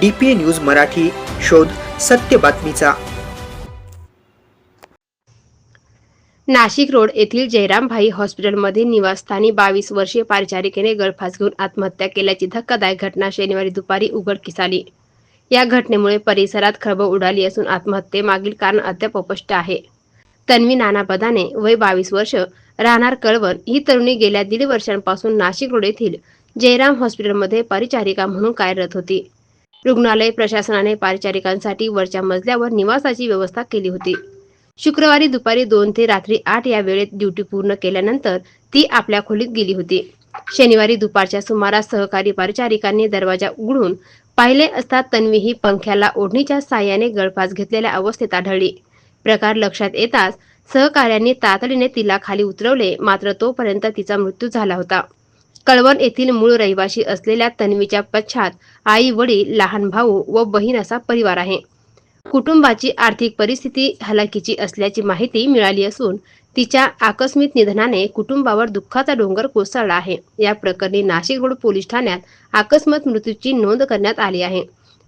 DPA news Marathi, शोध सत्य बातमीचा। नाशिक रोड येथील जयरामभाई हॉस्पिटलमध्ये निवासस्थानी 22 वर्षीय परिचारिकेने गळफास घेऊन आत्महत्या केल्याची धक्कादायक घटना शनिवारी दुपारी उघडकीस आली। या घटनेमुळे परिसरात खळबळ उडाली असून आत्महत्येमागील कारण अद्याप अस्पष्ट आहे। तन्वी नाना बदाने, वय 22 वर्ष, राहणार कळवण, ही तरुणी गेल्या 1.5 वर्षांपासून नाशिक रोड येथील जयराम हॉस्पिटलमध्ये परिचारिका म्हणून कार्यरत होती। रुग्णालय प्रशासनाने परिचारिकांसाठी वरच्या मजल्यावर निवासाची व्यवस्था केली होती। शुक्रवारी दुपारी 2 ते रात्री 8 या वेळेत ड्युटी पूर्ण केल्यानंतर ती आपल्या खोलीत गेली होती। शनिवारी दुपारच्या सुमारास सहकारी परिचारिकांनी दरवाजा उघडून पाहिले असता तन्वी ही पंख्याला ओढणीच्या साहाय्याने गळफास घेतलेल्या अवस्थेत आढळली। प्रकार लक्षात येताच सहकाऱ्यांनी तातडीने तिला खाली उतरवले, मात्र तोपर्यंत तिचा मृत्यू झाला होता। कळवण येथील मूळ रहिवासी असलेल्या तन्वीच्या पश्चात आई, वडील, लहान भाऊ व बहीण असा परिवार आहे। कुटुंबाची आर्थिक परिस्थिती हलाखीची असल्याची माहिती मिळाली असून तिच्या आकस्मिक निधनाने कुटुंबावर दुःखाचा डोंगर कोसळला आहे। या प्रकरणी नाशिक रोड पोलीस ठाण्यात अकस्मात मृत्यूची नोंद करण्यात आली आहे।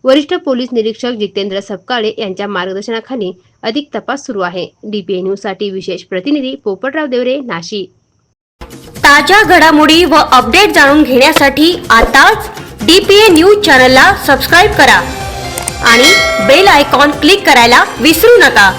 वरिष्ठ पोलीस निरीक्षक जितेंद्र सपकाळे यांच्या मार्गदर्शनाखाली अधिक तपास सुरू आहे। DPA न्यूज साठी विशेष प्रतिनिधी पोपटराव देवरे, नाशिक। ताज्या घडामोडी व अपडेट जाणून घेण्यासाठी आताच DPA न्यूज चॅनलला सबस्क्राइब करा आणि बेल आयकॉन क्लिक करायला विसरू नका।